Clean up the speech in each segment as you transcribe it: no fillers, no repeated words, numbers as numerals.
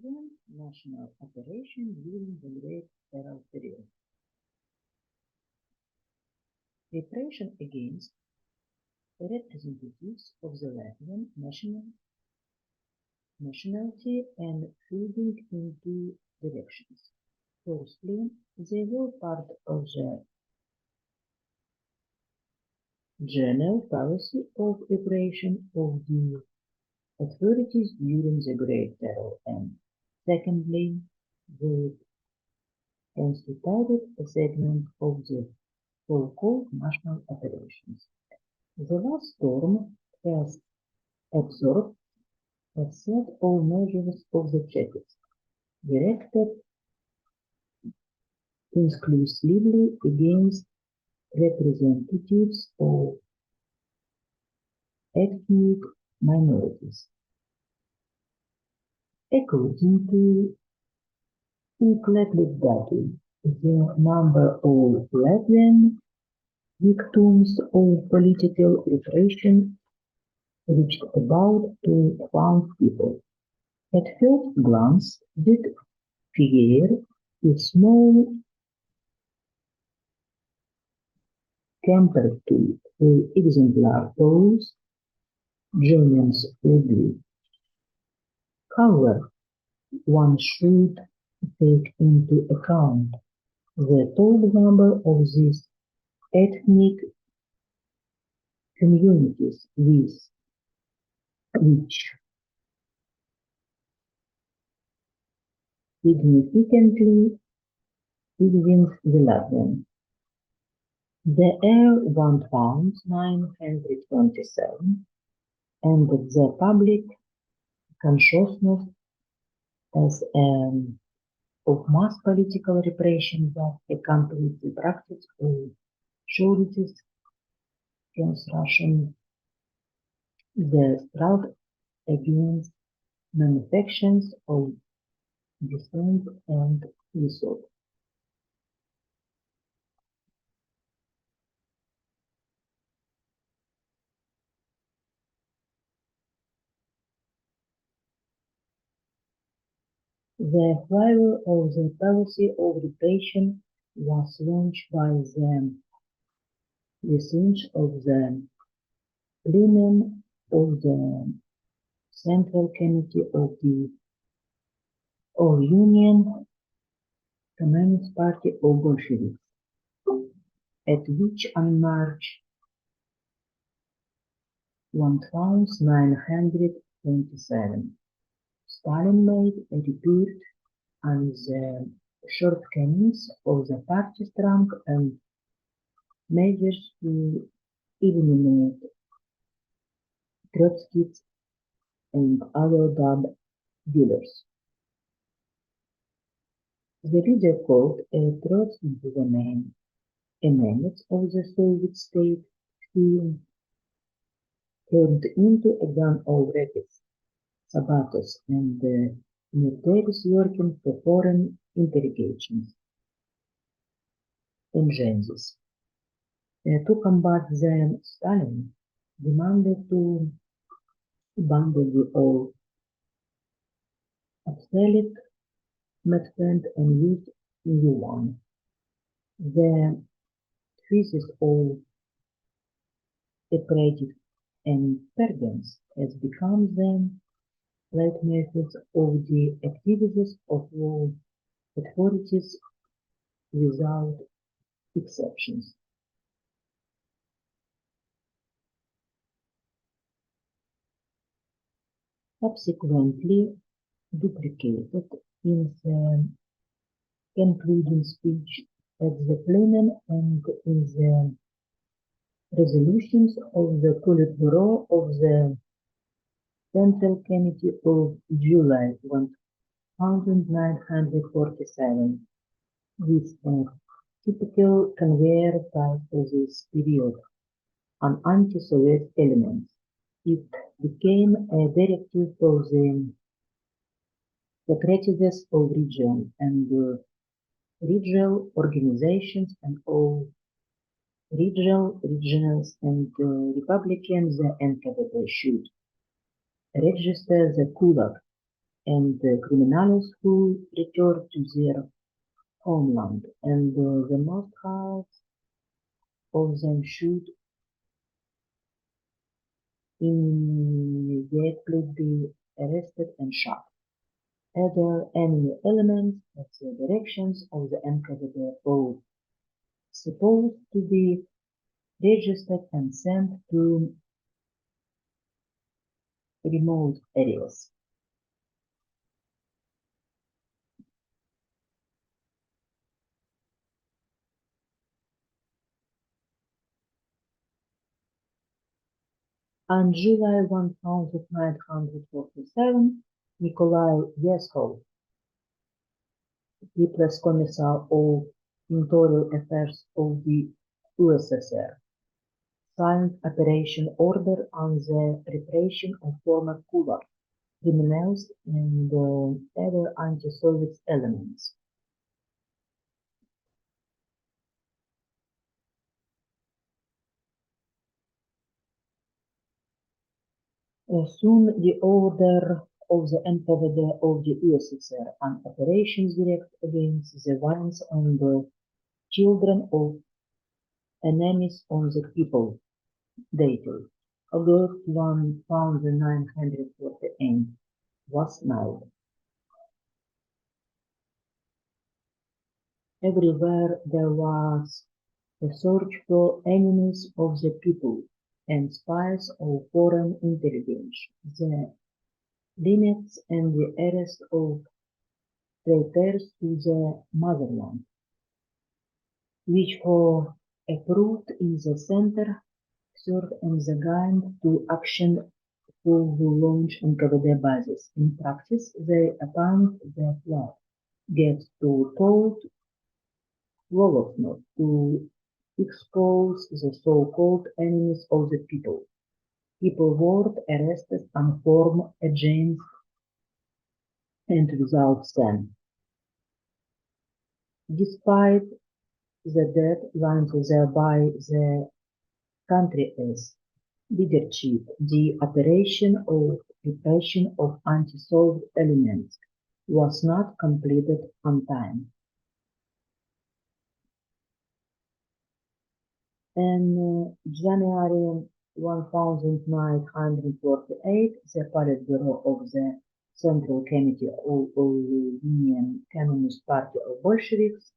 Latvian national operation during the Great Terror period. Repression against representatives of the Latvian nationality and feeding in two directions. Firstly, they were part of the general policy of repression of the authorities during the Great Terror, and secondly, they constituted a segment of the so-called national operations. The last term has absorbed a set of measures of the checks, directed exclusively against representatives of ethnic minorities. According to eclectic data, the number of Latvian victims of political repression reached about 2,000 people. At first glance, that figure is small compared to the exemplar polls Germans agree. However, one should take into account the total number of these ethnic communities with which significantly exceeds the Latvian. There are 1,927, and the public consciousness as of mass political repression that accompanied the practice of shortages, construction, the struggle against manufactions of dissent and resort. The flyover of the policy of repression was launched by the research of the plenum of the Central Committee of the Union Communist Party of Bolsheviks, at which on March 1927 Stalin made a report on the shortcomings of the party's trunk and measures to eliminate Trotskyists and other drug dealers. The leader called Trotsky the main enemy of the Soviet state. He turned into a gun of rackets, sabotage, and militaries working for foreign interrogations agencies. To combat them, Stalin demanded to abandon the old obsolete method and use new one. The thesis of operative intelligence has become the leitmotif of the activities of all authorities without exceptions. Subsequently duplicated in the concluding speech at the plenum and in the resolutions of the Politburo of the Central Committee of July 1947, with a typical conveyor type of this period on anti-Soviet elements. It became a directive for the secretaries of region and regional organizations and all regionals and Republicans and NKVD should register the kulak and criminals who return to their homeland, and the most half of them should immediately be arrested and shot. Other enemy elements at the directions of the NKVD both supposed to be registered and sent to remote areas. On July 1947, Nikolai Yeskov, the Press Commissar of Interior Affairs of the USSR, signed operation order on the repression of former Kulak criminals and other anti-Soviet elements. Soon the order of the NKVD of the USSR on operations direct against the violence on the children of enemies of the people, dated August 1948, was made. Everywhere there was a search for enemies of the people and spies of foreign intelligence, the limits and the arrest of traitors to the motherland, which were approved in the center, served as a guide to action for the launch NKVD bases. In practice, they appoint the flag, get to told lawlessness to expose the so-called enemies of the people. People were arrested on form agents and without sin. Despite the deadlines thereby the country's leadership, the operation of repression of anti-Soviet elements was not completed on time. In January 1948, the Politburo of the Central Committee of the Union Communist Party of Bolsheviks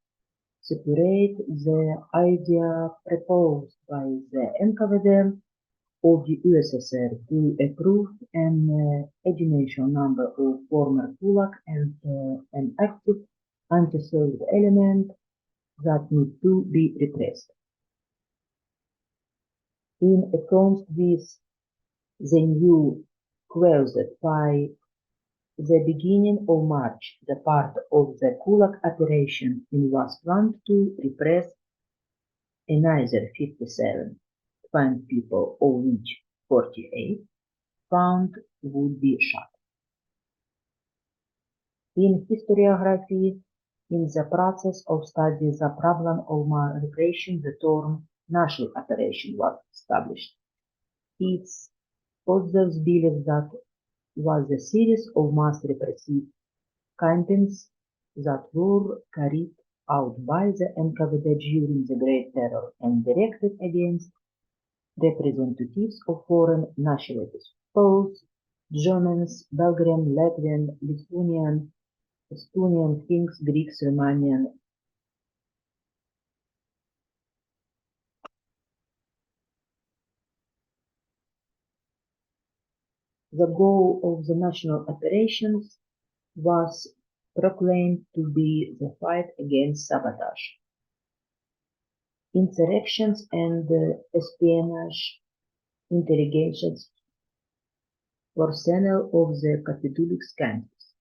separate the idea proposed by the NKVD of the USSR to approve an additional number of former Kulak and an active anti-Soviet element that need to be repressed. In accordance with the new clause by the beginning of March, the part of the Kulak operation was planned to repress another 57 found people, of which 48 found would be shot. In historiography, in the process of studying the problem of mass repression, the term national operation was established. Its authors believe that was a series of mass repressive campaigns that were carried out by the NKVD during the Great Terror and directed against representatives of foreign nationalities, Poles, Germans, Bulgarian, Latvian, Lithuanian, Estonian, Finns, Greeks, Romanian. The goal of the national operations was proclaimed to be the fight against sabotage, insurrections and espionage, interrogations, arsenal of the Catholic countries.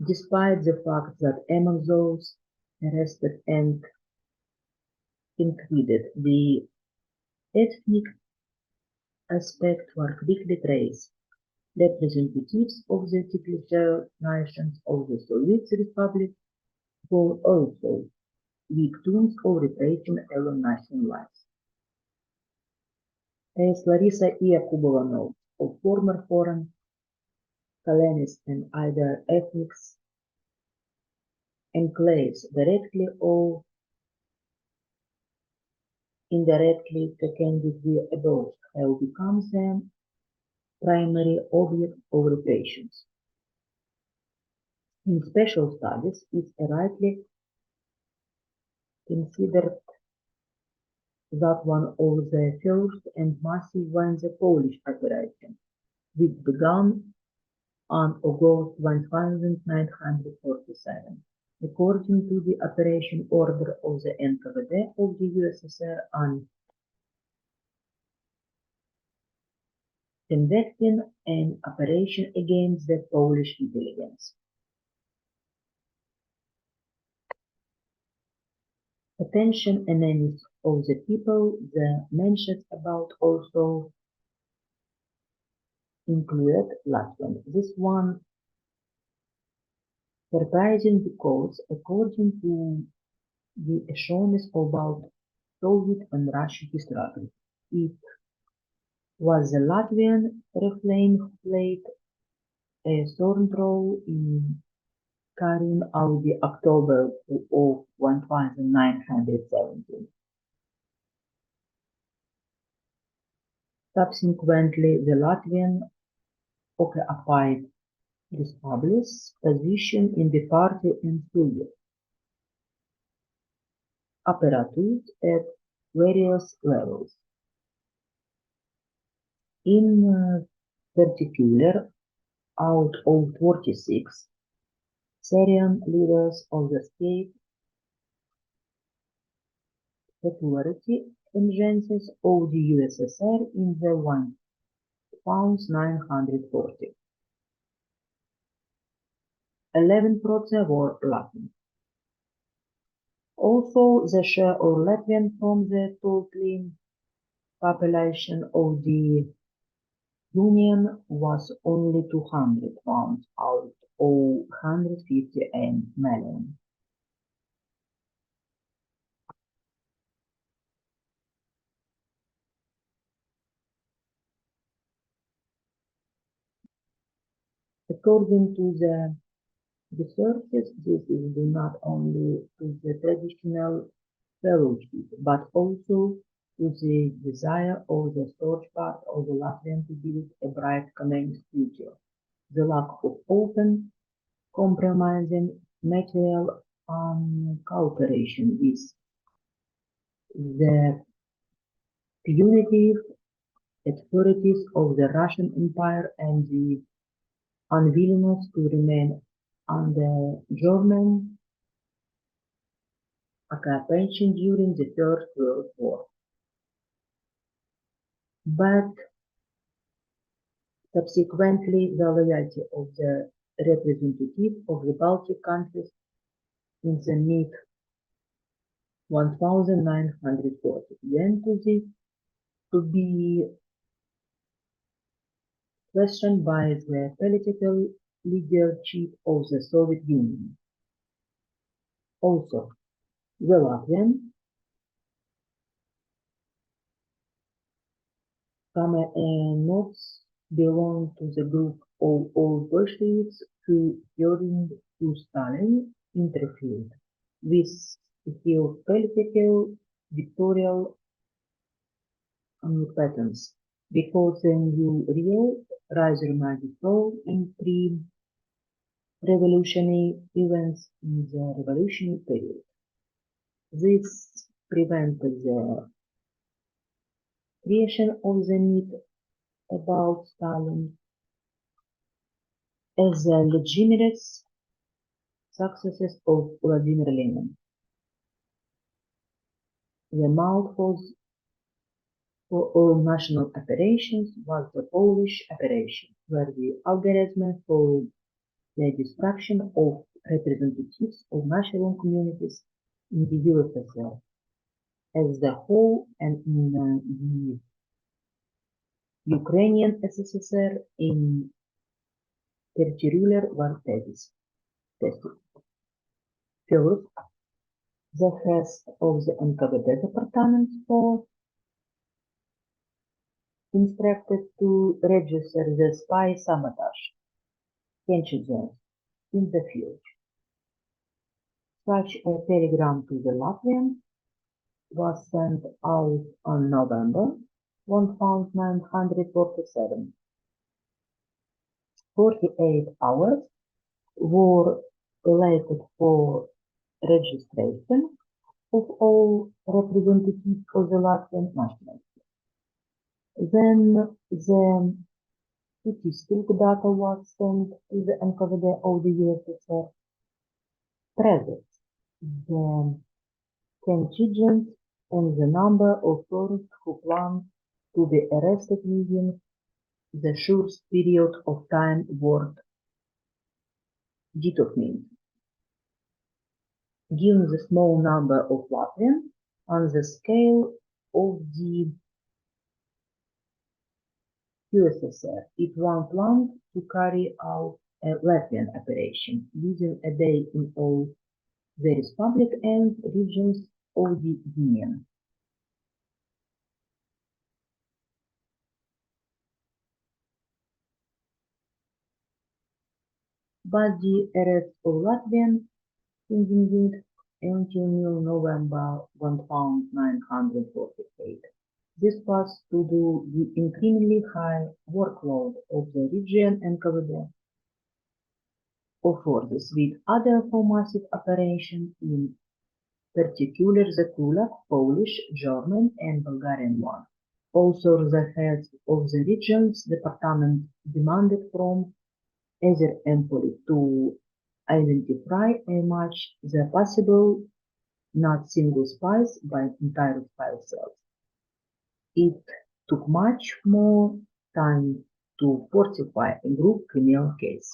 Despite the fact that among those arrested and included the ethnic aspect were quickly traced. Representatives of the secular nations of the Soviet Republic were also victims of repression along national lines. As Larissa Yakubova notes, of former foreign colonies and either ethnic enclaves directly or indirectly seconded above have become the primary object of repressions. In special studies, it's rightly considered that one of the first and massive was the Polish operation, which began on August 1947. According to the operation order of the NKVD of the USSR on conducting an operation against the Polish intelligence. Attention enemies of the people, the mentions about also included Latvian. This one surprising because according to the echelons about Soviet and Russian history, it was the Latvian refrain who played a certain role in carrying out the October of 1917. Subsequently, the Latvian occupied Republic's position in the party and Soviet apparatus at various levels. In particular, out of 46 Syrian leaders of the state security agencies of the USSR in the 1940. 11% were Latvian. Also, the share of Latvian from the total population of the Union was only 200,000 out of 158 million. According to the researchers, this is due not only to the traditional fellowship, but also to the desire of the large part of the Latvian to build a bright communist future, the lack of open, compromising material cooperation with the punitive authorities of the Russian Empire and the unwillingness to remain under German occupation during the First World War. But subsequently, the loyalty of the representatives of the Baltic countries in the mid-1940 began to be questioned by the political leadership of the Soviet Union. Also, the Latvian Kamenets belonged to the group of old Bolsheviks who, according to Stalin, interfered with his political dictatorial patterns, because the new real rather mighty role in pre-revolutionary events in the revolutionary period. This prevented the creation of the myth about Stalin as the legitimate successors of Vladimir Lenin. The mouthful for all national operations was the Polish operation, where the algorithm for the destruction of representatives of national communities in the USSR as the whole and in the Ukrainian SSR in particular were tested. First, the head of the NKVD department was instructed to register the spy sabotage Kenčidze in the future. Such a telegram to the Latvian was sent out on November 1947. 48 hours were allotted for registration of all representatives of the Latvian nationality. Then the statistical data was sent to the NKVD of the USSR. Present the contingent and the number of tourists who plan to be arrested within the short period of time word determined. Given the small number of Latvians on the scale of the USSR, it was planned to carry out a Latvian operation within a day in all the Republic and regions of the Union. But the arrest of Latvians continued until November 1948. This was to do the increasingly high workload of the region and NKVD for this with other for massive operations, in particular the Kulak, Polish, German and Bulgarian one. Also the heads of the regions department demanded from either Empoli to identify as much as possible not single spies but entire spy cells. It took much more time to fortify a group criminal case.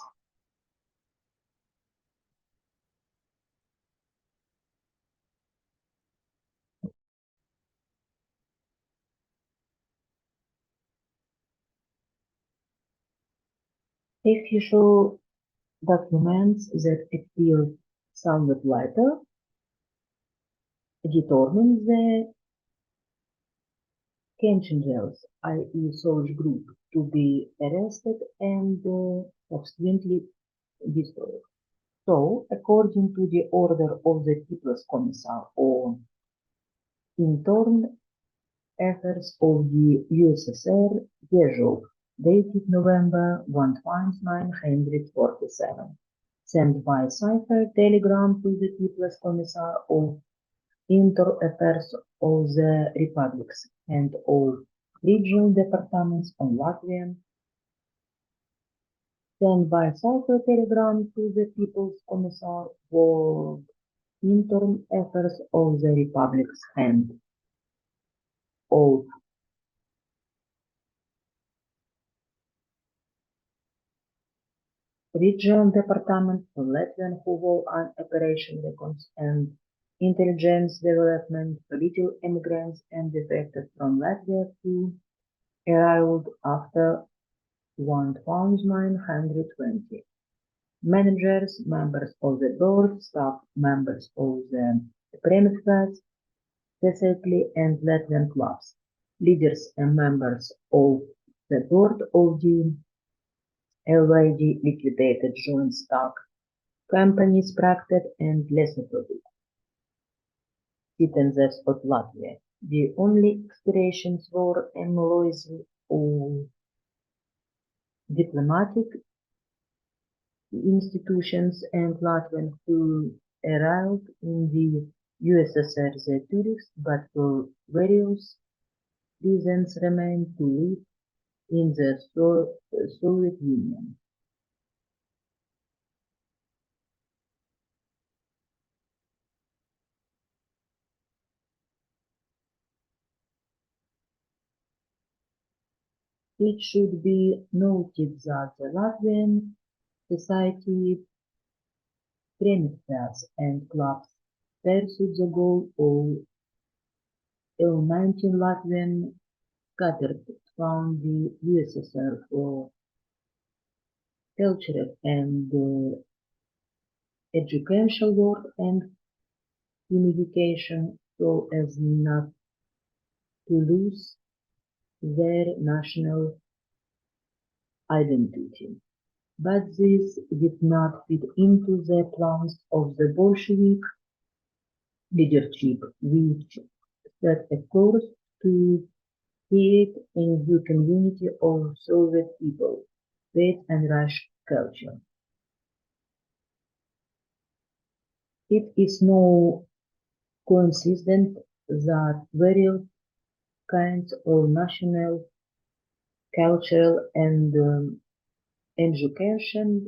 Official documents that appear somewhat later determine the contingents, i.e. such group, to be arrested and subsequently destroyed. So, according to the order of the People's Commissar on Internal Affairs of the USSR, Yezhov, dated November 1947, sent by cipher telegram to the People's Commissar of Internal Affairs of the Republics and of regional departments on Latvian, sent by cipher telegram to the People's Commissar of Internal Affairs of the Republics and of regional department for Latvian who were on operation records and intelligence development, political immigrants and defectors from Latvia who arrived after 1920. Managers, members of the board, staff, members of the premises, specifically and Latvian clubs, leaders and members of the board of the already liquidated joint stock companies Praktet and Lesotovic. Citizens of Latvia. The only expirations were employees of diplomatic institutions and Latvians who arrived in the USSR as tourists, but for various reasons remained to live in the Soviet Union. It should be noted that the Latvian society, premises and clubs pursued the goal of eliminating Latvian scattered from the USSR for cultural and educational work and communication so as not to lose their national identity. but this did not fit into the plans of the Bolshevik leadership, which set a course to create a new community of Soviet people, faith and Russian culture. It is no coincidence that various kinds of national, cultural, and education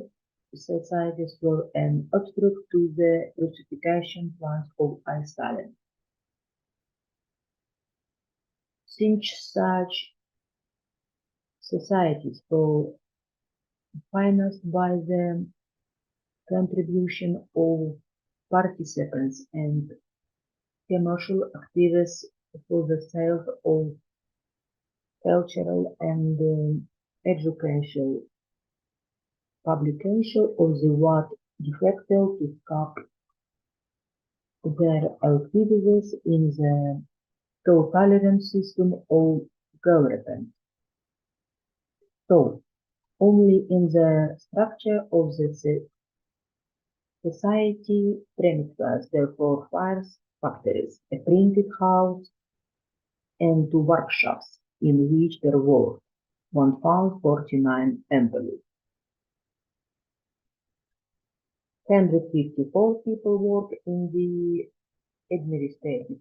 societies were an obstacle to the Russification plans of Stalin. Since such societies were financed by the contribution of participants and commercial activists for the sale of cultural and educational publication of the what difficult to stop their activities in the totalitarian system of government. So, only in the structure of the society premises, therefore, fires, factories, a printing house, and two workshops in which there were 1,049 employees. 154 people work in the administrative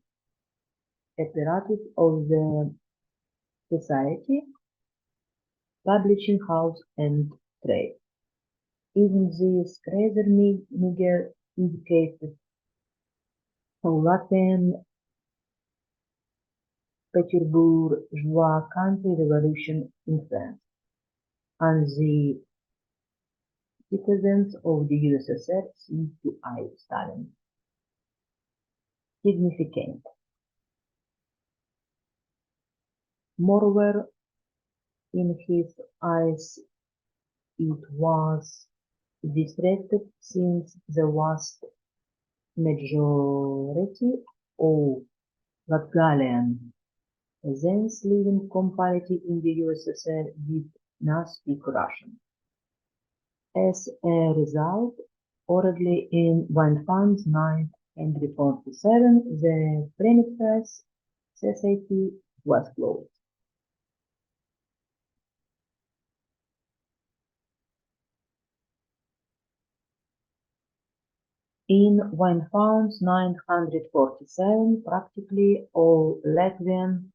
apparatus of the society, publishing house, and trade. Even this rather meager indicated Latvian bourgeois country revolution influence on the citizens of the USSR since to Stalin. Significant. Moreover, in his eyes, it was distracted since the vast majority of Latvian peasants living comparatively in the USSR did not speak Russian. As a result, already in 1947, the premises society was closed. In 1947, practically all Latvian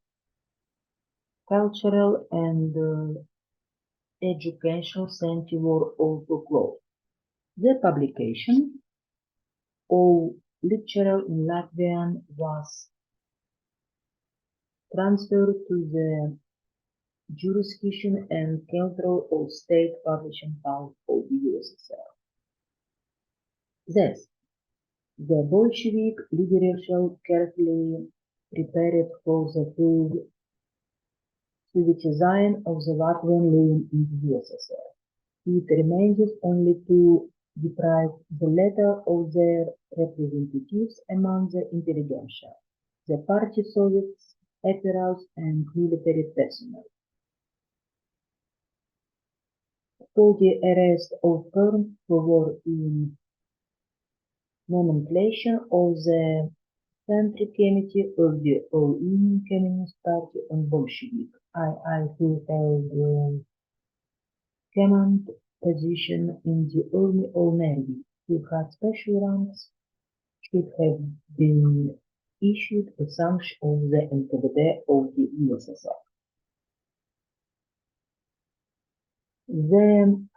cultural and educational centers were also closed. The publication of literature in Latvian was transferred to the jurisdiction and control of state publishing house of the USSR. Thus, the Bolshevik leadership carefully prepared for the full Sovietization of the Latvian living in the USSR. It remains only to deprive the latter of their representatives among the intelligentsia, the party Soviets, apparels, and military personnel. For the arrest of terms who were in nomenclature of the Central Committee of the All-Indian Communist Party and Bolshevik, who held command position in the army of Navy, who had special ranks, should have been issued a sanction of the NKVD of the USSR. The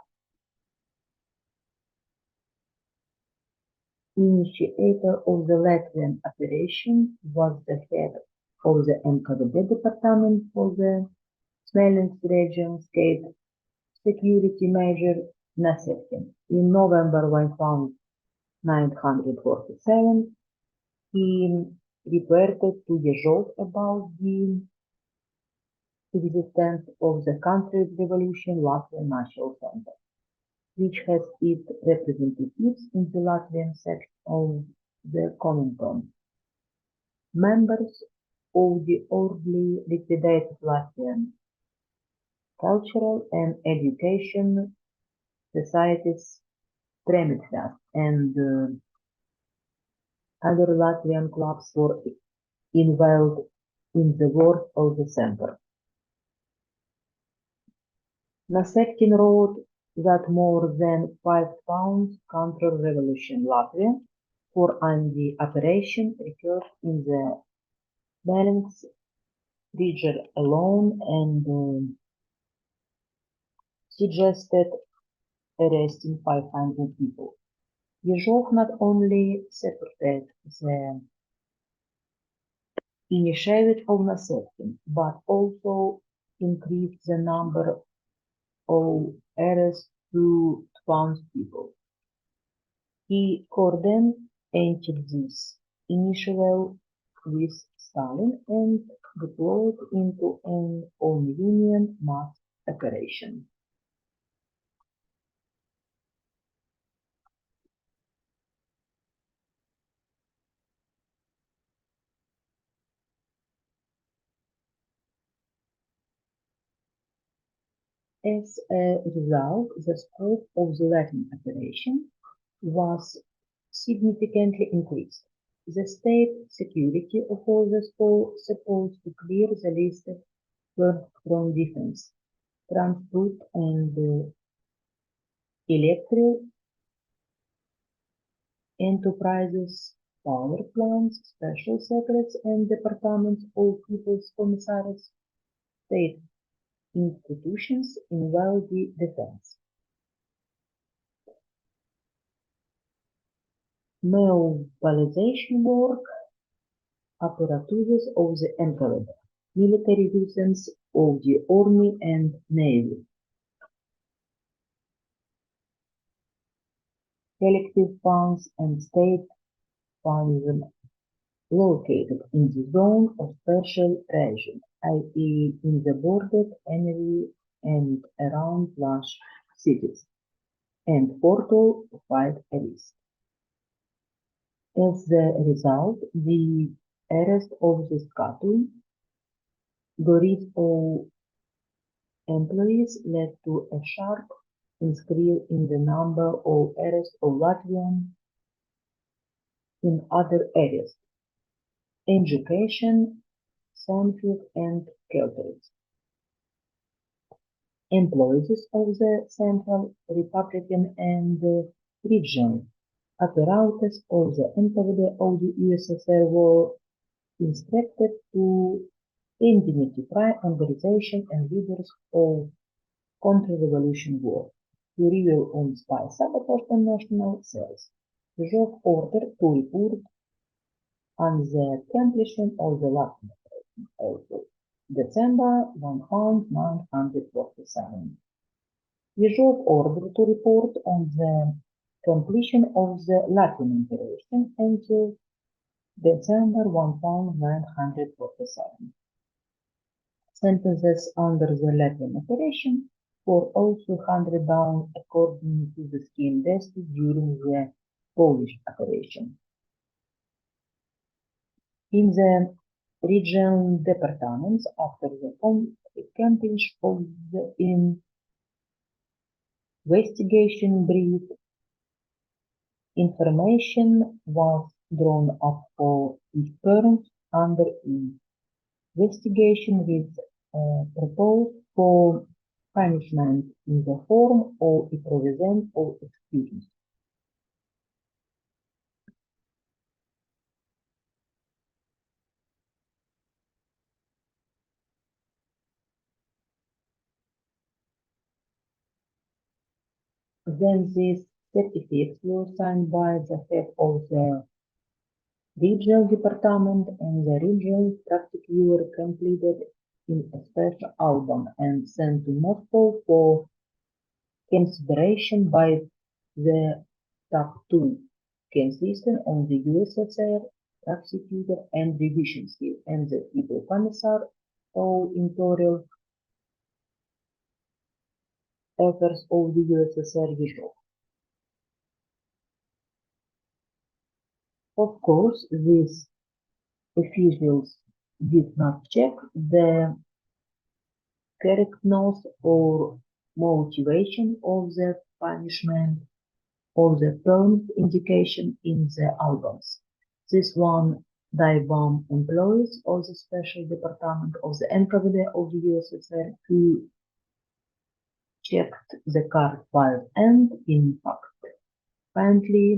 initiator of the Latvian operation was the head of the NKVD department for the Smolensk region, State Security Major Nasevkin. In November 1947, he reported to Yezhov about the existence of the country's revolution Latvian National Center, which has its representatives in the Latvian section of the Comintern. Members of the orderly liquidated Latvian cultural and education societies, Tremitsas, and other Latvian clubs were involved in the war of December. Nasekin wrote that more than 5 pounds counter-revolution Latvia for the operation occurred in the Balance region alone and suggested arresting 500 people. Yezhov not only supported the initiative of Nasekin, but also increased the number of arrests to 2,000 people. He coordinated this initiative with Stalin and deployed into an all-union mass operation. As a result, the scope of the Latin operation was significantly increased. The state security authorities were supposed to clear the list from defense, transport, and electrical enterprises, power plants, special secrets and departments of people's commissariats, state institutions involved in defense. Mobilization work, apparatus of the NKVD, military uses of the army and navy, collective funds and state funds located in the zone of special region, i.e. in the border area and around large cities, and portal to fight arrest. As a result, the arrest of the Skatui, Goris of employees led to a sharp increase in the number of arrests of Latvians in other areas, education, scientific, and culture. Employees of the Central, Republican, and regional apparatus of the NKVD of the USSR were instructed to identify organization and leaders of counter-revolution war, to review on spy sabotage and national cells. Yezhov ordered to report on the accomplishment of the Latin operation also. December 1947. Yezhov ordered to report on the completion of the Latin operation until December 1947. Sentences under the Latin operation were also handed down according to the scheme tested during the Polish operation. In the regional departments, after the accomplishment of the investigation brief, information was drawn up for each parent under investigation with proposed for punishment in the form of imprisonment or execution. Then these certificates were signed by the head of the regional department, and the regional prosecutor completed in a special album and sent to Moscow for consideration by the top two, consisting of the USSR prosecutor and division chief and the people commissar of interior affairs of the USSR Yezhov. Of course, these officials did not check the correctness or motivation of the punishment or the terms indication in the albums. This one DIVAM employees of the Special Department of the NKVD of the USSR who checked the card file and, in fact, apparently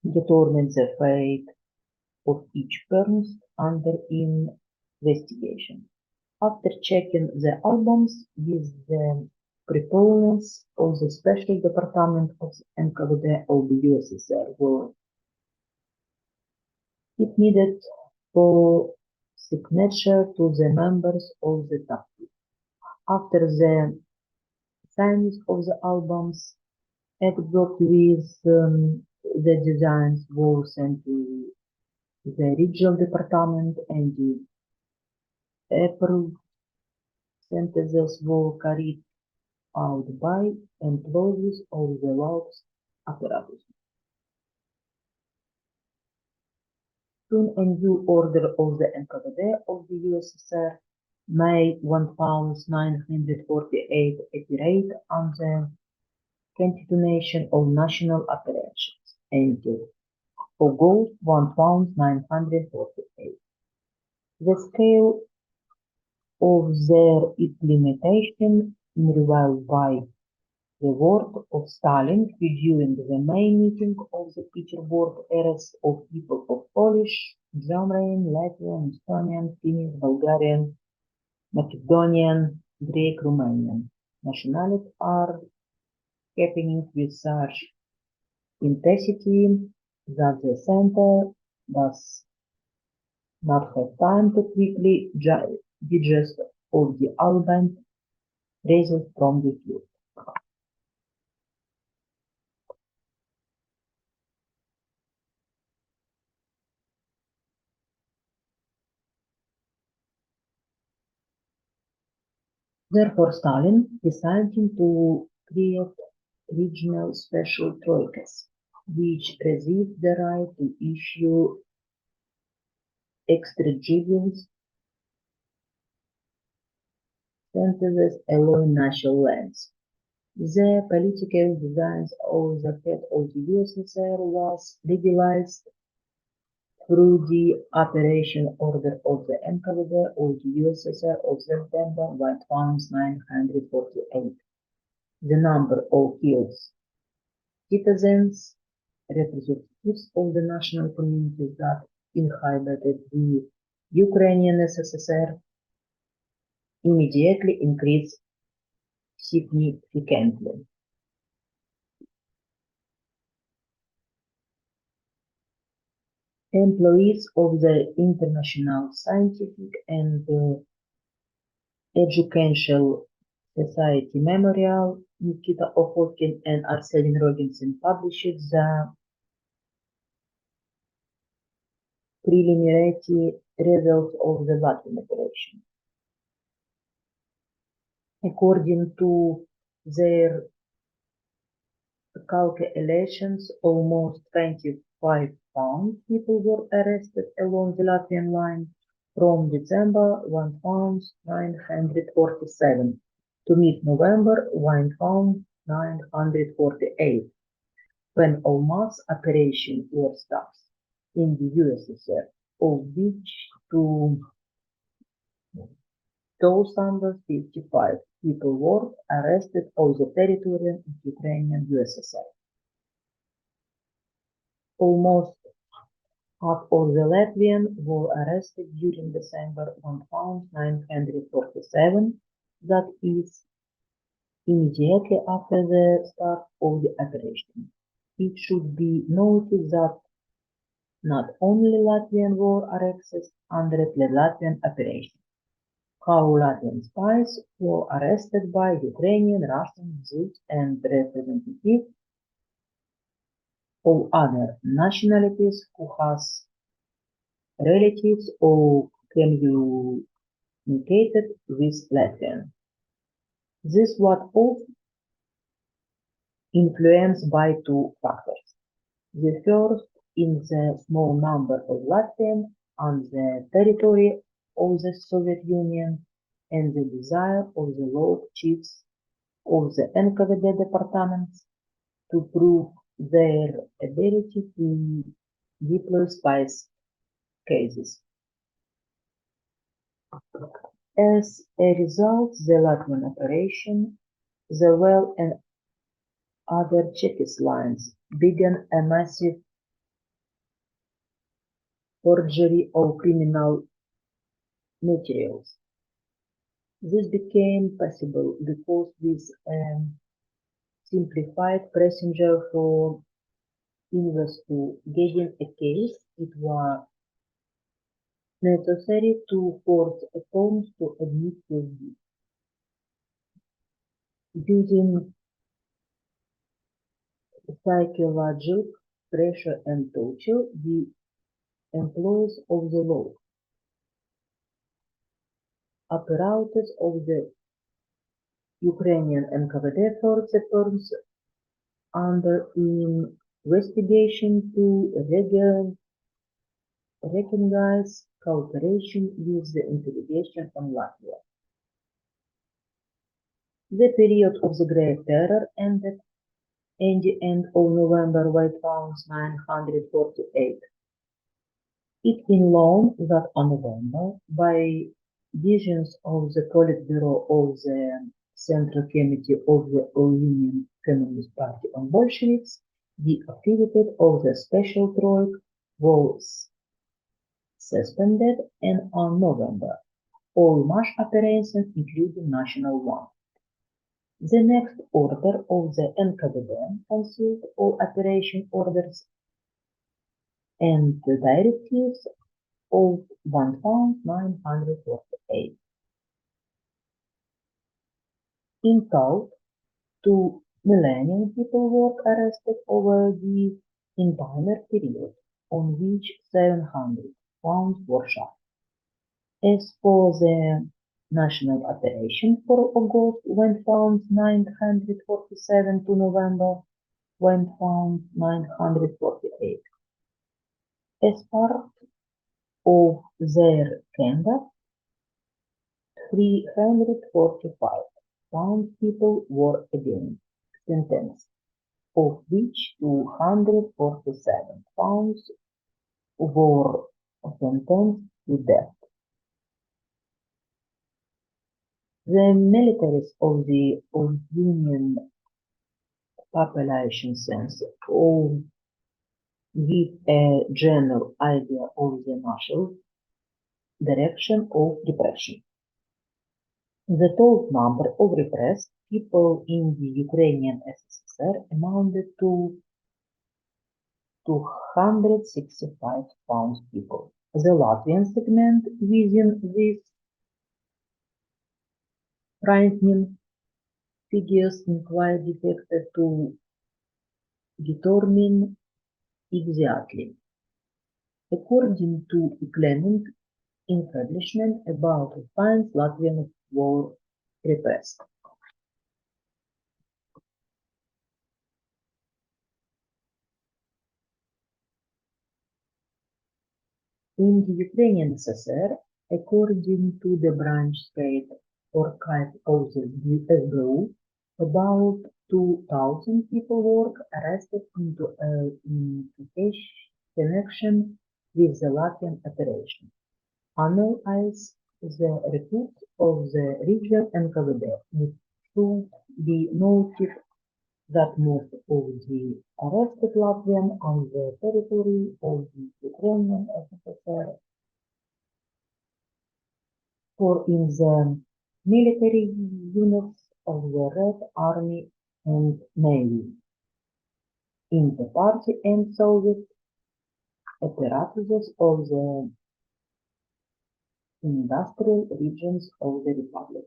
determined the fate of each person under investigation. After checking the albums with the preponderance of the Special Department of the NKVD of the USSR were it needed for signature to the members of the staff. After the signing of the albums, except with the designs were sent to the regional department and the approved syntheses were carried out by employees of the works apparatus. Soon a new order of the NKVD of the USSR, May 1948, appeared on the continuation of national operations until August 1948. The scale of their implementation revealed by the word of Stalin during the main meeting of the Petersburg arrest of people of Polish, German, Latvian, Estonian, Finnish, Bulgarian, Macedonian, Greek, Romanian nationalities are happening with such intensity that the center does not have time to quickly digest all the album results from the field. Therefore, Stalin decided to create regional special troikas, which received the right to issue extrajudicial sentences along national lines. The political designs of the head of the USSR was legalized through the Operation Order of the NKVD of the USSR of September 1948. The number of killed citizens, representatives of the national communities that inhabited the Ukrainian SSR, immediately increased significantly. Employees of the International Scientific and Educational Society Memorial, Nikita Okhotin and Arseniy Rogozin published the preliminary results of the Latvian operation. According to their calculations, almost 25,000 people were arrested along the Latvian line from December 1947 to mid-November 1948, when all mass operations were stopped in the USSR, of which 2,055 people were arrested on the territory of Ukrainian USSR. Almost half of the Latvians were arrested during December 1947, that is, immediately after the start of the operation. It should be noted that not only Latvians were arrested under the Latvian operation. How Latvian spies were arrested by Ukrainian, Russian, Jews, and representatives of other nationalities who has relatives or communicated with Latvian. This was often influenced by two factors. The first, in the small number of Latvians on the territory of the Soviet Union and the desire of the local chiefs of the NKVD departments to prove their ability to deploy spies cases. As a result, the Latvian operation, the Well and other Czechist lines began a massive forgery of criminal materials. This became possible because with simplified procedure for investigating a case, it was necessary to force opponents to admit guilt. Using psychological pressure and torture, the employees of the law, apparatus of the Ukrainian NKVD force firms under investigation to recognize cooperation with the investigation from Latvia. The period of the Great Terror ended at the end of November 1948. It is known that on November, by decisions of the Politburo of the Central Committee of the All-Union Communist Party on Bolsheviks, the activity of the special troika was suspended, and on November, all mass operations, including national one. The next order of the NKVD consisted of operation orders and the directives of 1948. In total, 2 million people were arrested over the entire period, on which 700 were shot. As for the national operation for August 1947 to November 1948, as part of their conduct, 345 townspeople were again sentenced, of which 247 pounds were sentenced to death. The militaries of the Union population census give a general idea of the national direction of repression. The total number of repressed people in the Ukrainian SSR amounted to 265 townspeople. The Latvian segment within this frightening figures is quite difficult to determine exactly. According to economic establishment, about 5 Latvians were repressed. In the Ukrainian SSR, according to the branch state archive of the SBU, about 2,000 people were arrested in connection with the Latvian operation. Analyze the reports of the regional NKVD. It should be noted that most of the arrested Latvians on the territory of the Ukrainian SSR were in the military units of the Red Army and Navy, in the party and Soviet apparatuses of the industrial regions of the Republic.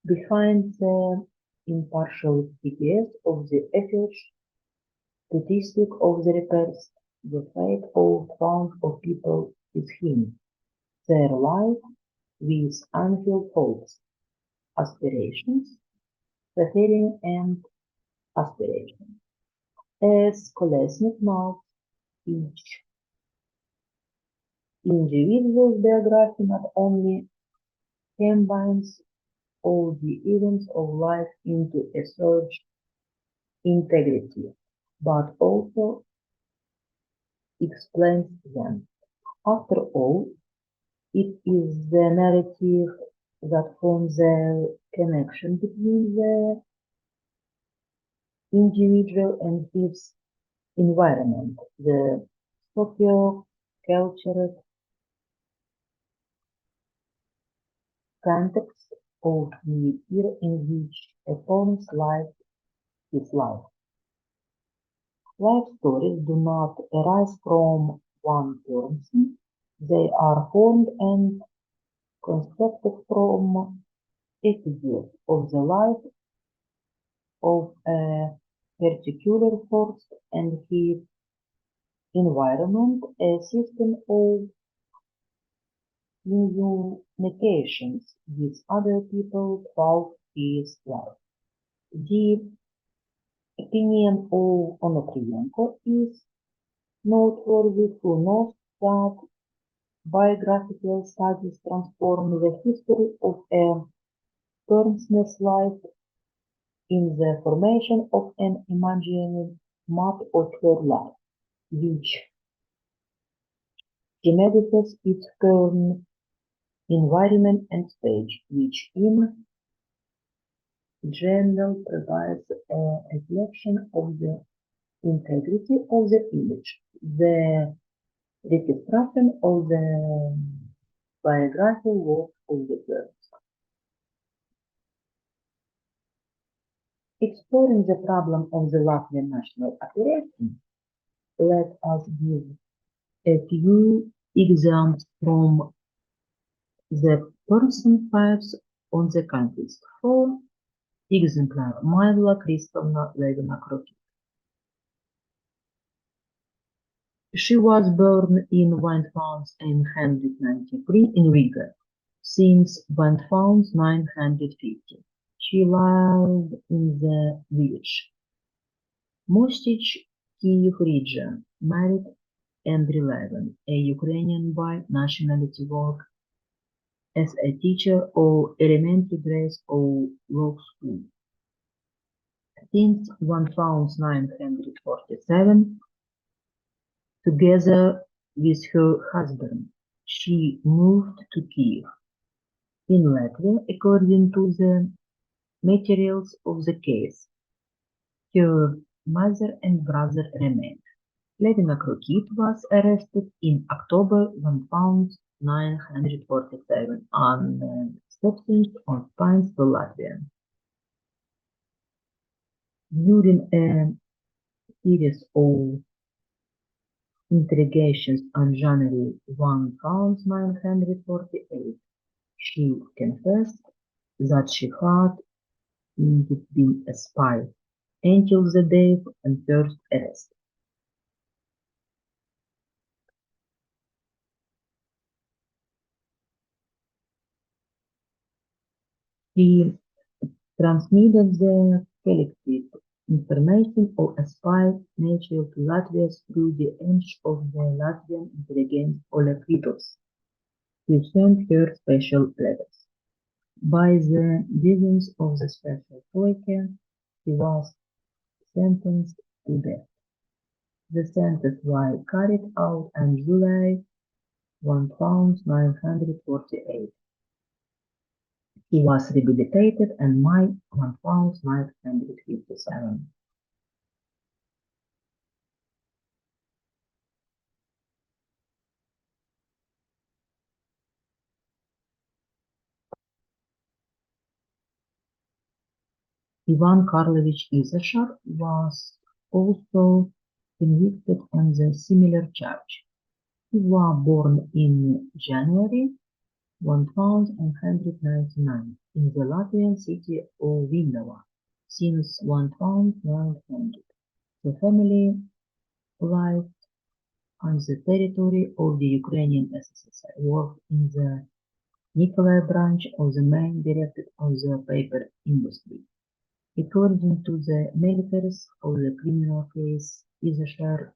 Behind the impartial figures of the average statistic of the repressed, the fate of thousands of people is hidden. Their life with unfulfilled hopes, aspirations, suffering and aspiration. As Kolesnik notes, each individual's biography not only combines all the events of life into a surge integrity, but also explains them. After all, it is the narrative that forms the connection between the individual and his environment, the socio-cultural context of the era in which a poem's life is life. Life stories do not arise from one person, they are formed and constructed from episodes of the life of a particular person and his environment, a system of communications with other people throughout his life. The opinion of Onofrienko is noteworthy who knows that biographical studies transform the history of a person's life in the formation of an imaginary map of her life, which schematises its current environment and stage, which in general provides a reflection of the integrity of the image, the reconstruction of the biographical work of the person. Exploring the problem of the Latvian national operation, let us give a few examples from the person files on the countries. For example, Jūlija Griščenko. She was born in 1893 in Riga. Since 1950, she lived in the village. Mostich Kyiv region, married and 11, a Ukrainian by nationality, worked as a teacher of elementary grades or law school. Since 1947, together with her husband, she moved to Kyiv. In Latvia, according to the materials of the case, her mother and brother remained. Levina Krokit was arrested in October 1947 on substance on fines to Latvia. During a series of interrogations on January 1948, she confessed that she had indeed been a spy until the day of her first arrest. She transmitted the collected information of a spy nature to Latvia through the age of the Latvian intelligence Olekvitos, who sent her special letters. By the designs of the special projekta, she was sentenced to death. The sentence was carried out on July 1948. He was rehabilitated in May 1957. Ivan Karlovich Izashar was also convicted on the similar charge. He was born in January 1999 in the Latvian city of Lielā. Since 1900, the family lived on the territory of the Ukrainian SSR, worked in the Nikolai branch of the main directorate of the paper industry. According to the militaries of the criminal case, Izashar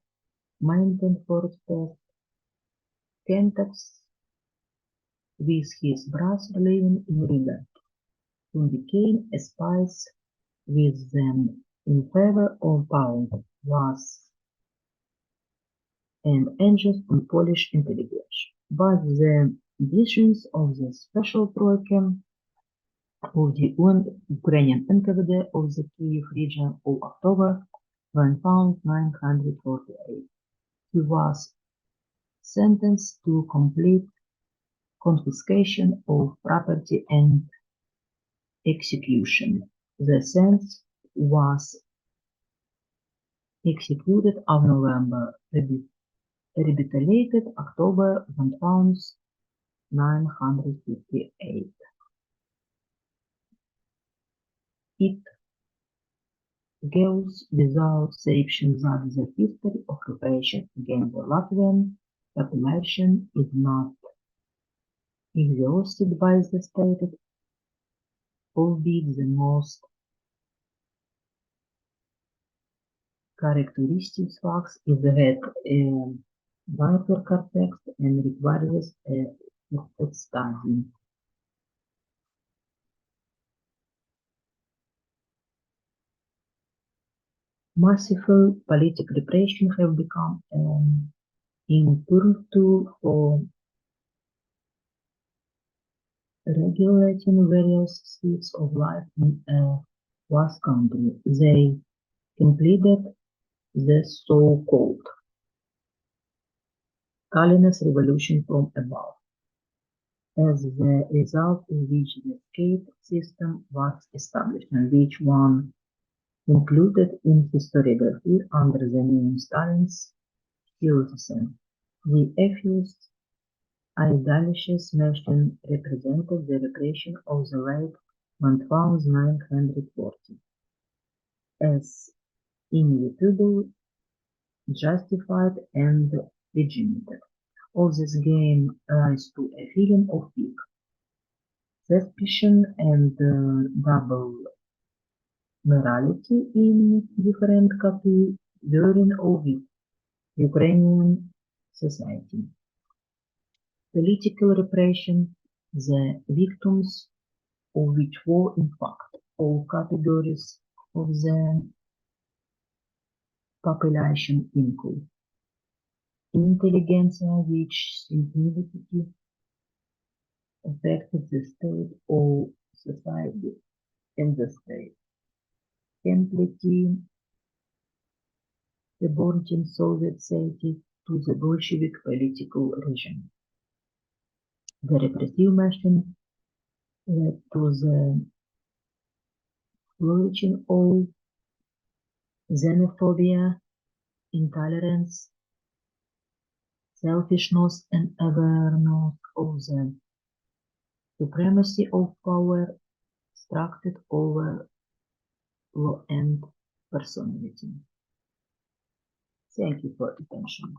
maintained for past contacts with his brother living in Riga, who became a spy with them in favor of power, was an agent on Polish intelligence. But the decisions of the special project of the Ukrainian NKVD of the Kiev region of October 1948. He was sentenced to complete confiscation of property and execution. The sentence was executed on November, rehabilitated October 1958. It goes without saying that the history of repression against the Latvian population is not exhausted by the state, albeit the most characteristic facts is that a wider context and requires a study. Massive political repression have become an important tool for regulating various spheres of life in a vast country. They completed the so-called Stalinist revolution from above, as the result of which the state system was established, and which one included in historiography under the name Stalin's Theosophy. The accused idolatrous nation represented the repression of the late 1940 as inevitable, justified, and legitimate. All this gave rise to a feeling of peak, suspicion, and double morality in different categories of Ukrainian society. Political repression, the victims of which were in fact all categories of the population, include intelligentsia, which significantly affected the state of society and the state, completely subordinating Soviet society to the Bolshevik political regime. The repressive machine led to the flourishing of xenophobia, intolerance, selfishness, and awareness of the supremacy of power structured over law and personality. Thank you for attention.